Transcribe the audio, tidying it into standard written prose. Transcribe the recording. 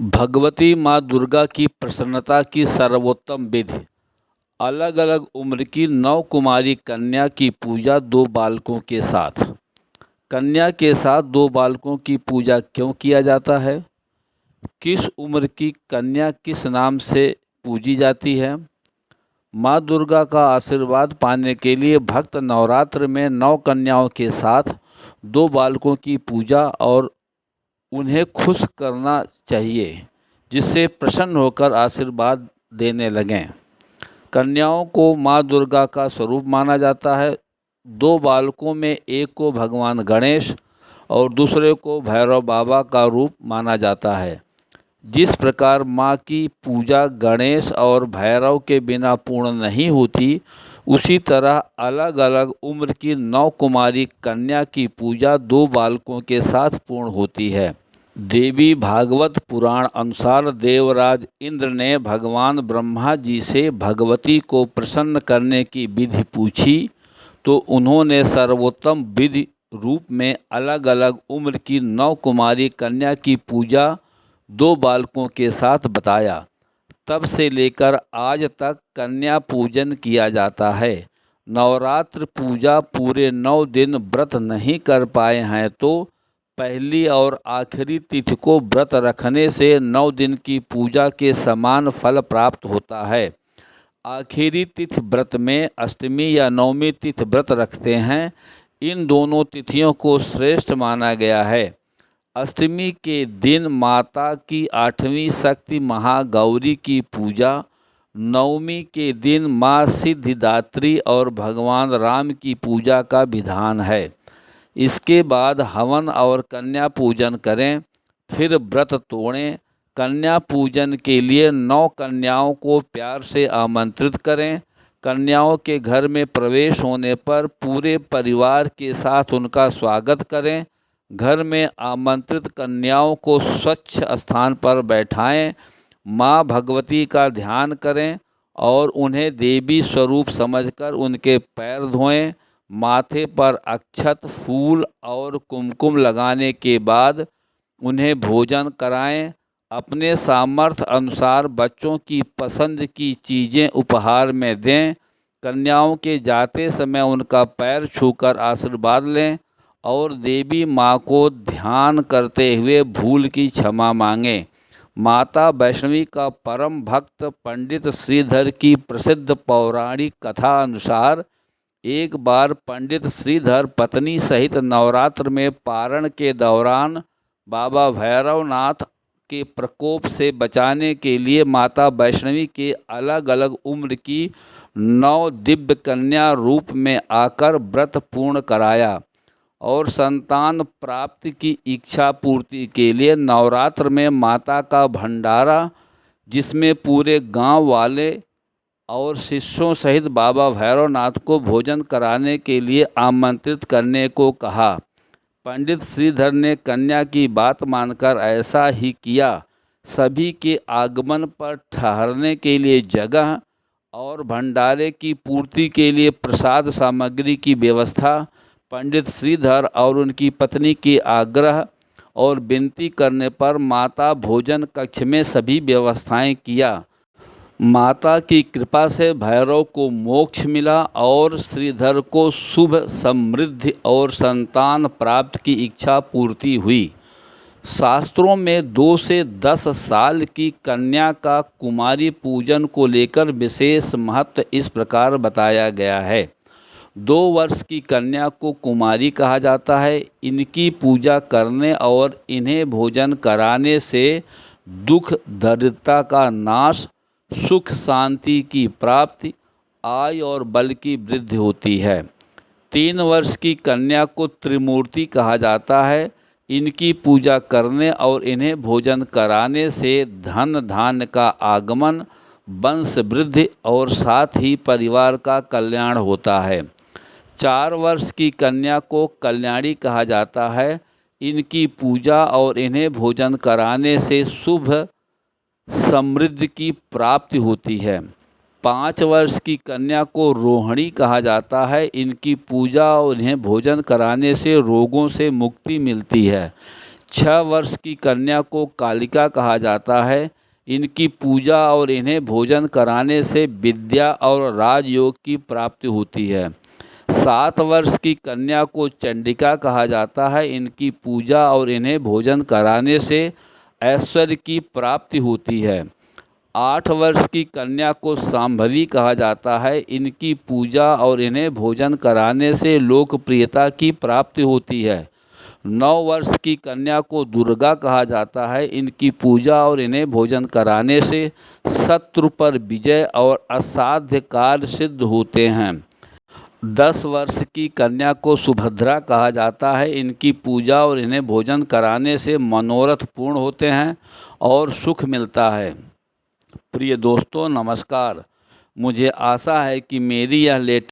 भगवती माँ दुर्गा की प्रसन्नता की सर्वोत्तम विधि। अलग अलग उम्र की 9 कुमारी कन्या की पूजा 2 बालकों के साथ। कन्या के साथ 2 बालकों की पूजा क्यों किया जाता है? किस उम्र की कन्या किस नाम से पूजी जाती है? माँ दुर्गा का आशीर्वाद पाने के लिए भक्त नवरात्र में 9 कन्याओं के साथ 2 बालकों की पूजा और उन्हें खुश करना चाहिए, जिससे प्रसन्न होकर आशीर्वाद देने लगें। कन्याओं को माँ दुर्गा का स्वरूप माना जाता है। 2 बालकों में एक को भगवान गणेश और दूसरे को भैरव बाबा का रूप माना जाता है। जिस प्रकार माँ की पूजा गणेश और भैरव के बिना पूर्ण नहीं होती, उसी तरह अलग अलग उम्र की 9 कुमारी कन्या की पूजा 2 बालकों के साथ पूर्ण होती है। देवी भागवत पुराण अनुसार देवराज इंद्र ने भगवान ब्रह्मा जी से भगवती को प्रसन्न करने की विधि पूछी, तो उन्होंने सर्वोत्तम विधि रूप में अलग अलग उम्र की 9 कुमारी कन्या की पूजा 2 बालकों के साथ बताया। तब से लेकर आज तक कन्या पूजन किया जाता है। नवरात्र पूजा पूरे 9 दिन व्रत नहीं कर पाए हैं तो पहली और आखिरी तिथि को व्रत रखने से 9 दिन की पूजा के समान फल प्राप्त होता है। आखिरी तिथि व्रत में अष्टमी या नवमी तिथि व्रत रखते हैं। इन दोनों तिथियों को श्रेष्ठ माना गया है। अष्टमी के दिन माता की 8वीं शक्ति महागौरी की पूजा, नवमी के दिन माँ सिद्धिदात्री और भगवान राम की पूजा का विधान है। इसके बाद हवन और कन्या पूजन करें, फिर व्रत तोड़ें। कन्या पूजन के लिए 9 कन्याओं को प्यार से आमंत्रित करें। कन्याओं के घर में प्रवेश होने पर पूरे परिवार के साथ उनका स्वागत करें। घर में आमंत्रित कन्याओं को स्वच्छ स्थान पर बैठाएं। माँ भगवती का ध्यान करें और उन्हें देवी स्वरूप समझकर उनके पैर धोएं। माथे पर अक्षत, फूल और कुमकुम लगाने के बाद उन्हें भोजन कराएं। अपने सामर्थ्य अनुसार बच्चों की पसंद की चीज़ें उपहार में दें। कन्याओं के जाते समय उनका पैर छूकर आशीर्वाद लें और देवी माँ को ध्यान करते हुए भूल की क्षमा मांगें। माता वैष्णवी का परम भक्त पंडित श्रीधर की प्रसिद्ध पौराणिक कथा अनुसार एक बार पंडित श्रीधर पत्नी सहित नवरात्र में पारण के दौरान बाबा भैरवनाथ के प्रकोप से बचाने के लिए माता वैष्णवी के अलग अलग उम्र की 9 दिव्य कन्या रूप में आकर व्रत पूर्ण कराया और संतान प्राप्ति की इच्छा पूर्ति के लिए नवरात्र में माता का भंडारा, जिसमें पूरे गांव वाले और शिष्यों सहित बाबा भैरवनाथ को भोजन कराने के लिए आमंत्रित करने को कहा। पंडित श्रीधर ने कन्या की बात मानकर ऐसा ही किया। सभी के आगमन पर ठहरने के लिए जगह और भंडारे की पूर्ति के लिए प्रसाद सामग्री की व्यवस्था पंडित श्रीधर और उनकी पत्नी के आग्रह और विनती करने पर माता भोजन कक्ष में सभी व्यवस्थाएं किया। माता की कृपा से भैरव को मोक्ष मिला और श्रीधर को शुभ समृद्धि और संतान प्राप्त की इच्छा पूर्ति हुई। शास्त्रों में 2 से 10 साल की कन्या का कुमारी पूजन को लेकर विशेष महत्व इस प्रकार बताया गया है। 2 वर्ष की कन्या को कुमारी कहा जाता है। इनकी पूजा करने और इन्हें भोजन कराने से दुख दरिद्रता का नाश, सुख शांति की प्राप्ति, आय और बल की वृद्धि होती है। 3 वर्ष की कन्या को त्रिमूर्ति कहा जाता है। इनकी पूजा करने और इन्हें भोजन कराने से धन धान्य का आगमन, वंश वृद्धि और साथ ही परिवार का कल्याण होता है। 4 वर्ष की कन्या को कल्याणी कहा जाता है। इनकी पूजा और इन्हें भोजन कराने से शुभ समृद्धि की प्राप्ति होती है। 5 वर्ष की कन्या को रोहिणी कहा जाता है। इनकी पूजा और इन्हें भोजन कराने से रोगों से मुक्ति मिलती है। 6 वर्ष की कन्या को कालिका कहा जाता है। इनकी पूजा और इन्हें भोजन कराने से विद्या और राजयोग की प्राप्ति होती है। 7 वर्ष की कन्या को चंडिका कहा जाता है। इनकी पूजा और इन्हें भोजन कराने से ऐश्वर्य की प्राप्ति होती है। 8 वर्ष की कन्या को शांभवी कहा जाता है। इनकी पूजा और इन्हें भोजन कराने से लोकप्रियता की प्राप्ति होती है। 9 वर्ष की कन्या को दुर्गा कहा जाता है। इनकी पूजा और इन्हें भोजन कराने से शत्रु पर विजय और असाध्य कार्य सिद्ध होते हैं। 10 वर्ष की कन्या को सुभद्रा कहा जाता है। इनकी पूजा और इन्हें भोजन कराने से मनोरथ पूर्ण होते हैं और सुख मिलता है। प्रिय दोस्तों, नमस्कार। मुझे आशा है कि मेरी यह